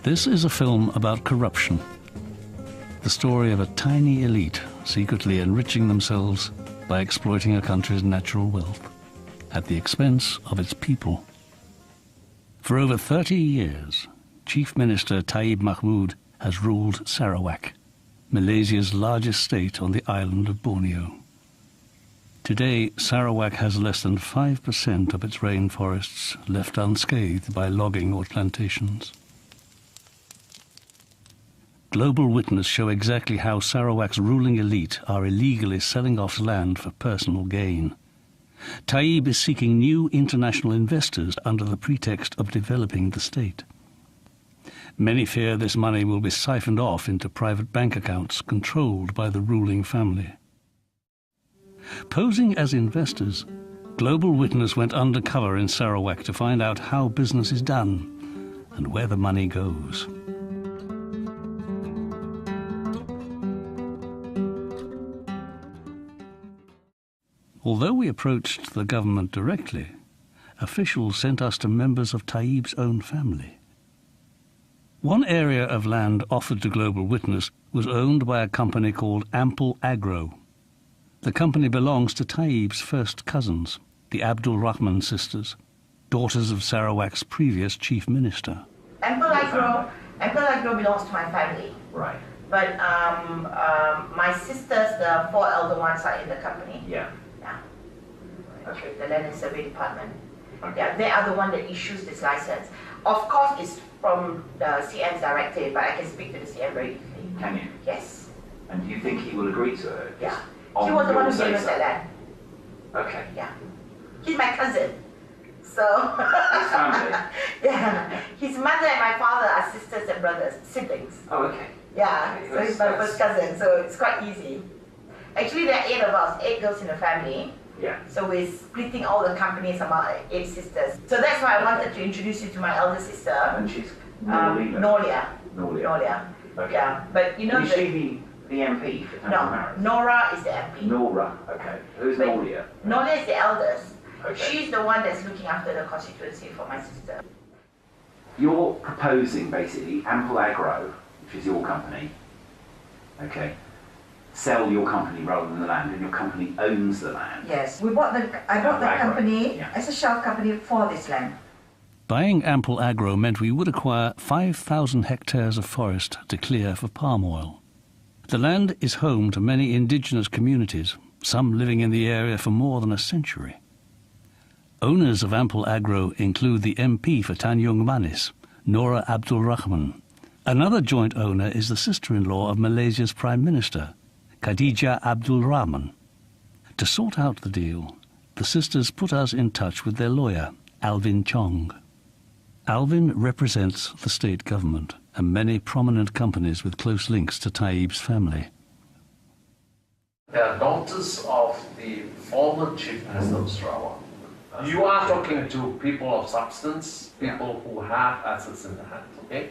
This is a film about corruption. The story of a tiny elite secretly enriching themselves by exploiting a country's natural wealth at the expense of its people. For over 30 years, Chief Minister Taib Mahmud has ruled Sarawak, Malaysia's largest state on the island of Borneo. Today, Sarawak has less than 5% of its rainforests left unscathed by logging or plantations. Global Witness show exactly how Sarawak's ruling elite are illegally selling off land for personal gain. Taib is seeking new international investors under the pretext of developing the state. Many fear this money will be siphoned off into private bank accounts controlled by the ruling family. Posing as investors, Global Witness went undercover in Sarawak to find out how business is done and where the money goes. Although we approached the government directly, officials sent us to members of Taib's own family. One area of land offered to Global Witness was owned by a company called Ample Agro. The company belongs to Taib's first cousins, the Abdul Rahman sisters, daughters of Sarawak's previous chief minister. Ample Agro belongs to my family. Right. But my sisters, the 4 elder ones, are in the company. Yeah. Yeah. Okay. The Land and Survey Department. Okay. Yeah, they are the one that issues this license. Of course, it's from the CM's directive, but I can speak to the CM very easily. Can you? Yes. And do you think he will agree to it? Yeah. He was the one who gave us that land. Okay. Yeah. He's my cousin. So. His family? Yeah. His mother and my father are sisters and brothers, siblings. Oh, okay. Yeah. Okay, So he's my first cousin, so it's quite easy. Actually, there are 8 of us, 8 girls in the family. Yeah. So we're splitting all the companies among 8 sisters. So that's why I wanted to introduce you to my elder sister. And she's Nolia. Nolia. Okay. Yeah. But you know is she the MP for Tanjung Maris? Nora is the MP. Nora, okay. Who's Nolia? Nolia is the eldest. Okay. She's the one that's looking after the constituency for my sister. You're proposing basically Ample Agro, which is your company, okay, sell your company rather than the land, and your company owns the land. Yes, I bought the company as a shell company for this land. Buying Ample Agro meant we would acquire 5,000 hectares of forest to clear for palm oil. The land is home to many indigenous communities, some living in the area for more than a century. Owners of Ample Agro include the MP for Tanjung Manis, Nora Abdul Rahman. Another joint owner is the sister-in-law of Malaysia's Prime Minister, Khadijah Abdul Rahman. To sort out the deal, the sisters put us in touch with their lawyer, Alvin Chong. Alvin represents the state government and many prominent companies with close links to Taib's family. They are daughters of the former Chief Minister of Sarawak. You are talking to people of substance, people who have assets in their hands, okay?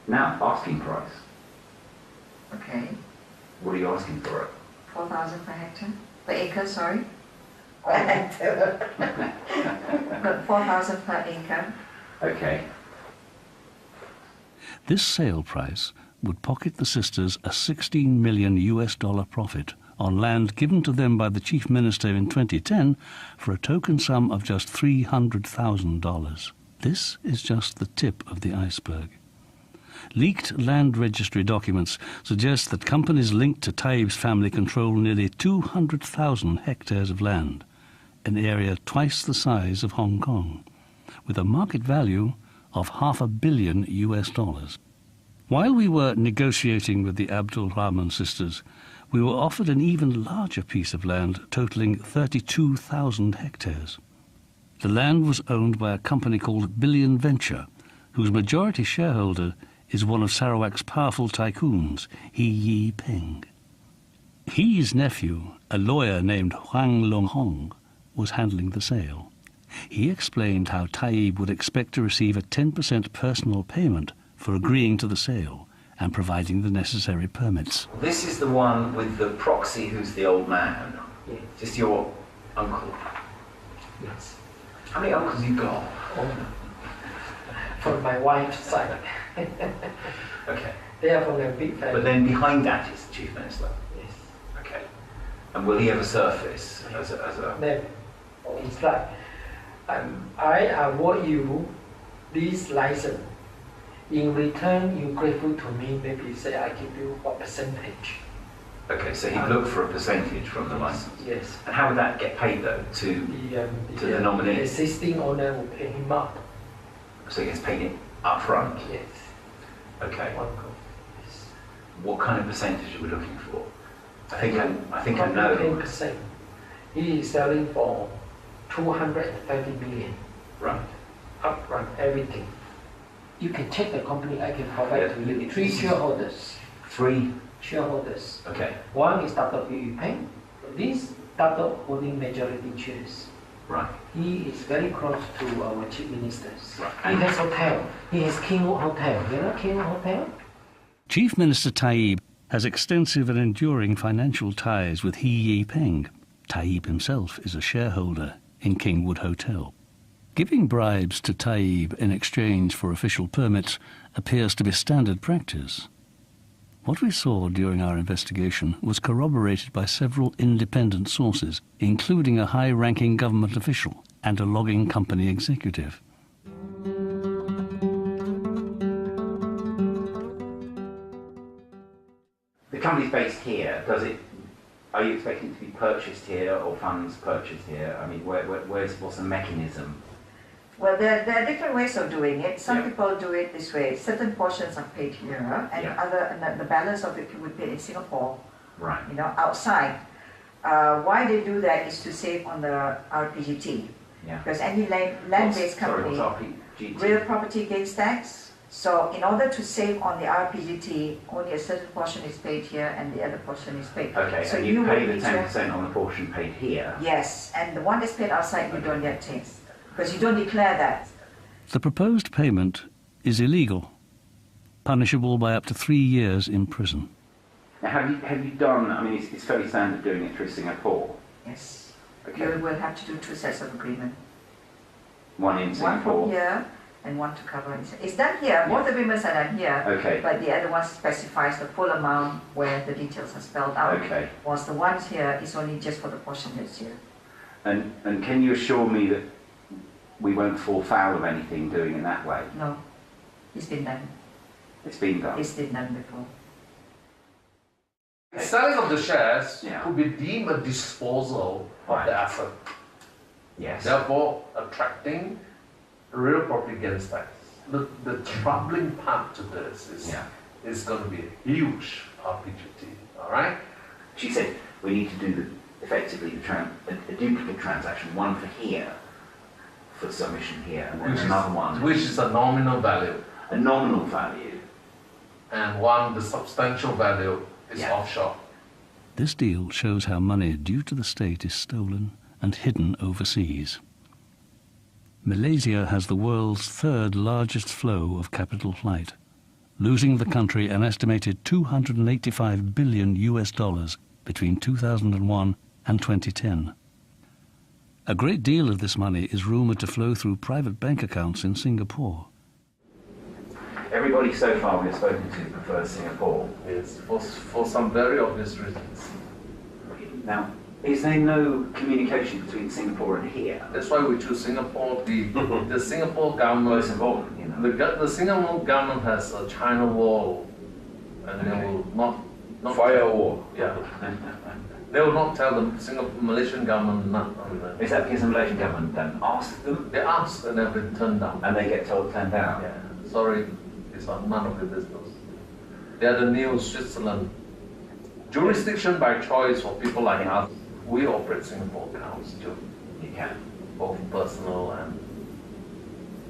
Now, asking price. Okay. What are you asking for it? 4,000 per hectare, per acre, sorry. But 4,000 per acre. Okay. This sale price would pocket the sisters a $16 million profit on land given to them by the Chief Minister in 2010 for a token sum of just $300,000. This is just the tip of the iceberg. Leaked land registry documents suggest that companies linked to Taib's family control nearly 200,000 hectares of land, an area twice the size of Hong Kong, with a market value of $500 million. While we were negotiating with the Abdul Rahman sisters, we were offered an even larger piece of land totaling 32,000 hectares. The land was owned by a company called Billion Venture, whose majority shareholder is one of Sarawak's powerful tycoons, He Yi Peng. He's nephew, a lawyer named Huang Long Hong, was handling the sale. He explained how Taib would expect to receive a 10% personal payment for agreeing to the sale and providing the necessary permits. This is the one with the proxy who's the old man. Yeah. Just your uncle. Yes. How many uncles you got? from my wife's side. Okay. They are from a big family. But then behind that is the Chief Minister. Yes. Okay. And will he ever surface as a... Never. It's like, I award you this license. In return, you're grateful to me, maybe say I give you what percentage. Okay, so he'd look for a percentage from the license. Yes. And how would that get paid though to the nominee? The existing owner will pay him up. So he gets paid it up front? Yes. Okay. One go. Yes. What kind of percentage are we looking for? I think I know. 10%. He is selling for 230 million. Right. Upfront, everything. You can check the company, I can provide to you. 3 shareholders. 3? Shareholders. Okay. One is Dr. Yu Peng. This Dr. holding majority shares. Right. He is very close to our chief ministers. Right. He has hotel. He has Kingwood Hotel. You know Kingwood Hotel? Chief Minister Taib has extensive and enduring financial ties with He Yi Peng. Taib himself is a shareholder in Kingwood Hotel. Giving bribes to Taib in exchange for official permits appears to be standard practice. What we saw during our investigation was corroborated by several independent sources, including a high-ranking government official and a logging company executive. The company's based here. Are you expecting it to be purchased here or funds purchased here? I mean, what's the mechanism? Well, there are different ways of doing it. Some Yeah. people do it this way. Certain portions are paid here, and Yeah. the balance of it would be in Singapore, Right. outside. Why they do that is to save on the RPGT. Yeah. Because any land-based company, Sorry, what's RPGT? real property gains tax. So in order to save on the RPGT, only a certain portion is paid here and the other portion is paid. Okay, so and you pay would the need 10% on the portion paid here? Yes, and the one that's paid outside, you don't get taxed. Because you don't declare that. The proposed payment is illegal, punishable by up to 3 years in prison. Now, have you done, I mean, it's fairly standard doing it through Singapore. Yes. Okay. You will have to do 2 sets of agreement. One in One Singapore. from here and one to cover. It's done here. Both agreements are done here. Okay. But the other one specifies the full amount where the details are spelled out. Okay. Whilst the ones here is only just for the portion that's here. And can you assure me that we won't fall foul of anything doing it that way? No. It's been done. It's been done. It's been done before. Selling of the shares Yeah. could be deemed a disposal of Right. the asset, Yes. therefore attracting real property gains tax. The troubling part to this is going to be a huge RPGT, all right? She said we need to do effectively a duplicate transaction, one for here, for submission here, and then another one. Which is a nominal value, A nominal value. and one, the substantial value, is Yeah. offshore. This deal shows how money due to the state is stolen and hidden overseas. Malaysia has the world's 3rd largest flow of capital flight, losing the country an estimated $285 billion between 2001 and 2010. A great deal of this money is rumoured to flow through private bank accounts in Singapore. Everybody so far we've spoken to prefers Singapore. Yes, for some very obvious reasons. Now, is there no communication between Singapore and here? That's why we choose Singapore. The Singapore Most government, important, you know. the Singapore government has a China wall, and they will not Firewall. Yeah. They will not tell the Malaysian government not. Is that because the Malaysian government don't ask them They ask and they've been turned down. and they get told turn down? Yeah. Sorry, it's none of your business. They are the new Switzerland. Jurisdiction by choice for people like us. We operate Singapore accounts too, You can. both personal and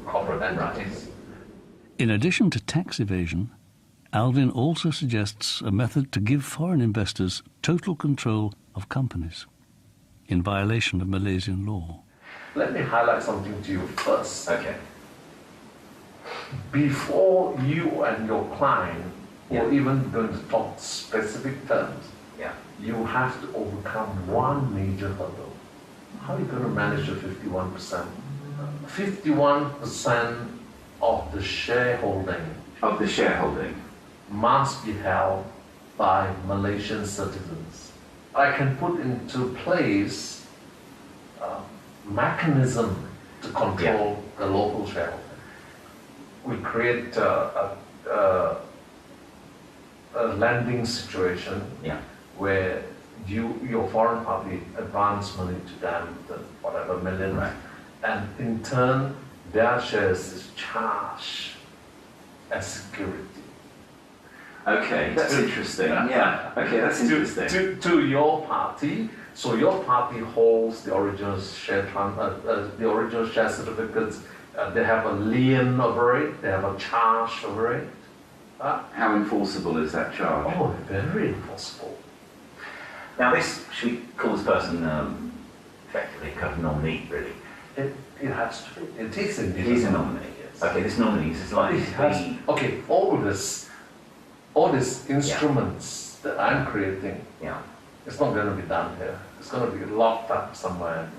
corporate entities. In addition to tax evasion, Alvin also suggests a method to give foreign investors total control of companies, in violation of Malaysian law. Let me highlight something to you first. Okay. Before you and your client Yeah. or even going to talk specific terms, Yeah. you have to overcome one major hurdle. How are you going to manage the 51%? 51% of the shareholding must be held by Malaysian citizens. I can put into place a mechanism to control the local shareholding. We create a lending situation where your foreign party advance money to them, the whatever million, and in turn their shares is charged as security. Okay, that's interesting. Yeah. Okay, that's interesting. To your party, so your party holds the original share certificates. They have a lien over it. They have a charge over it. How enforceable is that charge? Oh, very enforceable. Now, should we call this person effectively a kind of nominee, really? It has to be. It is a nominee. Yes. Okay, this nominee is likely to be. Okay, all these instruments that I'm creating. It's not going to be done here. It's going to be locked up somewhere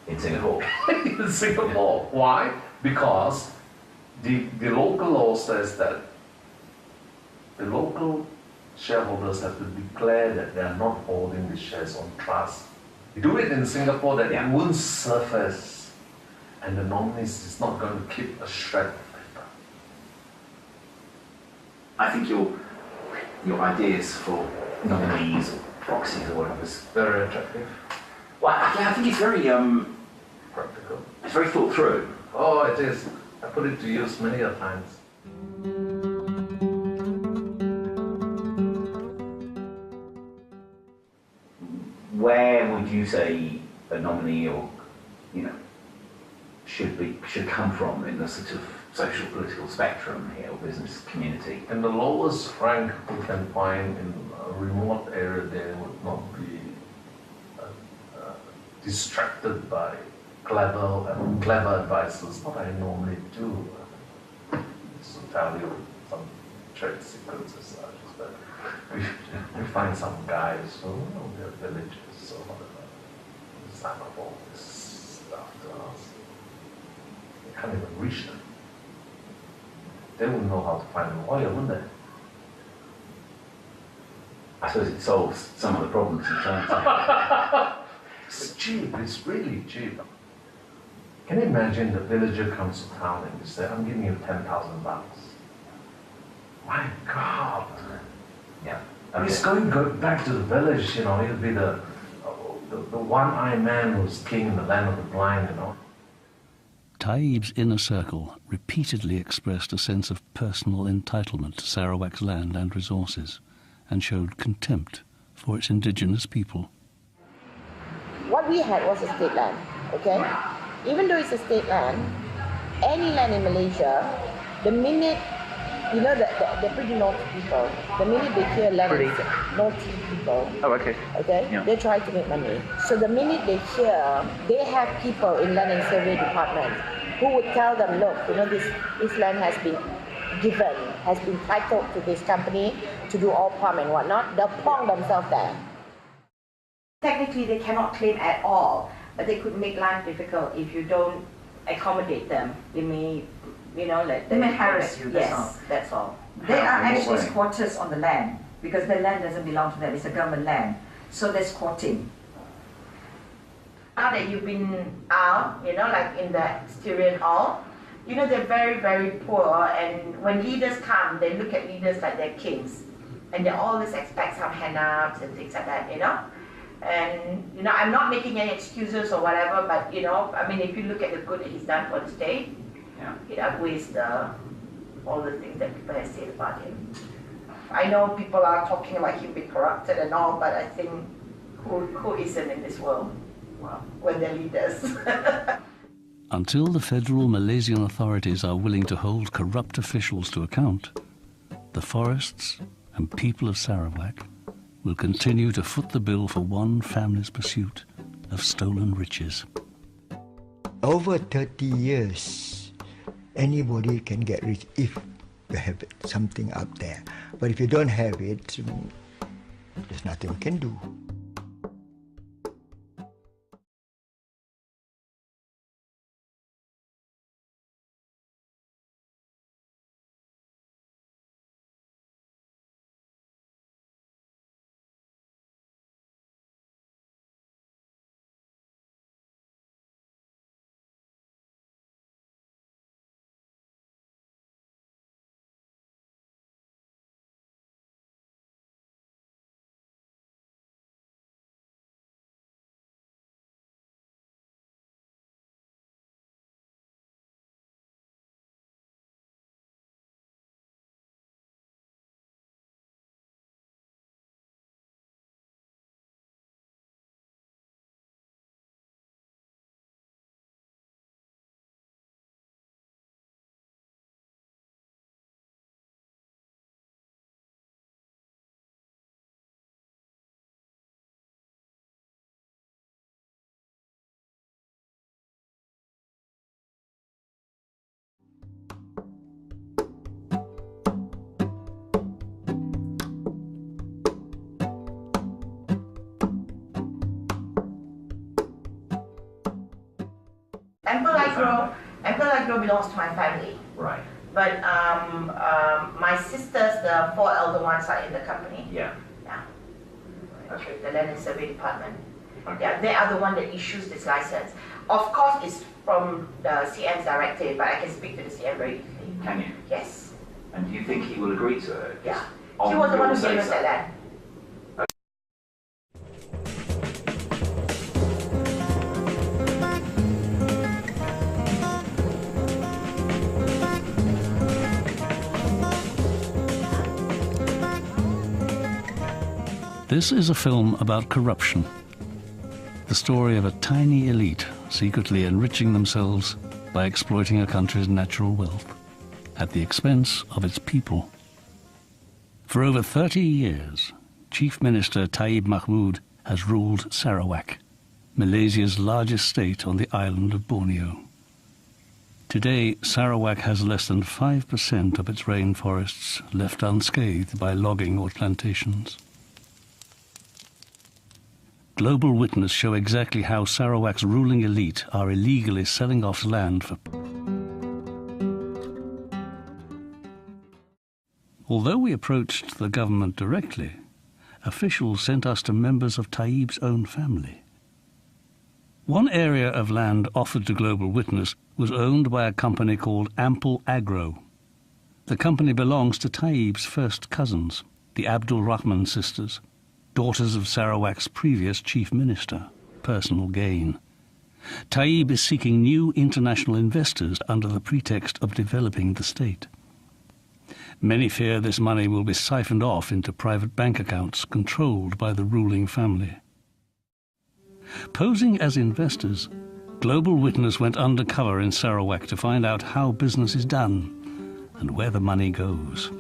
in Singapore. In Singapore. Why? Because the local law says that the local shareholders have to declare that they are not holding the shares on trust. You do it in Singapore, that it won't surface, and the nominees is not going to keep a shred of paper. I think your ideas for nominees or proxies or whatever is very attractive. Well, I think it's very practical. It's very thought through. Oh, it is. I put it to use many a times. Where would you say a nominee or should come from in the sort of social political spectrum here or business community? In the lowest rank we can find in a remote area, they would not be distracted by clever advices. What I normally do is to tell you some trade secrets as such. But we find some guys who they're villagers or whatever, sign up all this stuff to us. We can't even reach them. They wouldn't know how to find a lawyer, wouldn't they? I suppose it solves some of the problems in terms of. It's cheap, it's really cheap. Can you imagine the villager comes to town and you say, I'm giving you $10,000. My God! Yeah. He's going back to the village, he'll be the one-eyed man who's king in the land of the blind, Taib's inner circle repeatedly expressed a sense of personal entitlement to Sarawak's land and resources, and showed contempt for its indigenous people. What we had was a state land, okay? Even though it's a state land, any land in Malaysia, the minute, the pretty naughty people, the minute they hear land, naughty people, they try to make money. So the minute they hear, they have people in land and survey department who would tell them, look, this land has been given, has been titled to this company to do all palm and whatnot, they'll pong themselves there. Technically, they cannot claim at all, but they could make life difficult if you don't accommodate them. They may, They may harass you, that's all. They are actually squatters on the land, because the land doesn't belong to them, it's a government land. So they're squatting. Now that you've been out, like in the Styrian Hall, they're very, very poor, and when leaders come, they look at leaders like they're kings. And they always expect some hand-ups and things like that, And, I'm not making any excuses or whatever, but, if you look at the good that he's done for the state, it outweighs all the things that people have said about him. I know people are talking like he'll be corrupted and all, but I think who isn't in this world when they're leaders? Until the federal Malaysian authorities are willing to hold corrupt officials to account, the forests and people of Sarawak will continue to foot the bill for one family's pursuit of stolen riches. Over 30 years, anybody can get rich if you have something up there. But if you don't have it, there's nothing we can do. Ample Agro belongs to my family. Right. But my sisters, the 4 elder ones, are in the company. Yeah. Yeah. Okay. The Land and Survey Department. Okay. Yeah, they are the one that issues this license. Of course, it's from the CM's directive, but I can speak to the CM very easily. Can you? Yes. And do you think he will agree to it? Yeah. On He was the one who your gave us say-so? that land. This is a film about corruption. The story of a tiny elite secretly enriching themselves by exploiting a country's natural wealth at the expense of its people. For over 30 years, Chief Minister Taib Mahmud has ruled Sarawak, Malaysia's largest state on the island of Borneo. Today, Sarawak has less than 5% of its rainforests left unscathed by logging or plantations. Global Witness show exactly how Sarawak's ruling elite are illegally selling off land for... Although we approached the government directly, officials sent us to members of Taib's own family. One area of land offered to Global Witness was owned by a company called Ample Agro. The company belongs to Taib's first cousins, the Abdul Rahman sisters, daughters of Sarawak's previous chief minister, personal gain. Taib is seeking new international investors under the pretext of developing the state. Many fear this money will be siphoned off into private bank accounts controlled by the ruling family. Posing as investors, Global Witness went undercover in Sarawak to find out how business is done and where the money goes.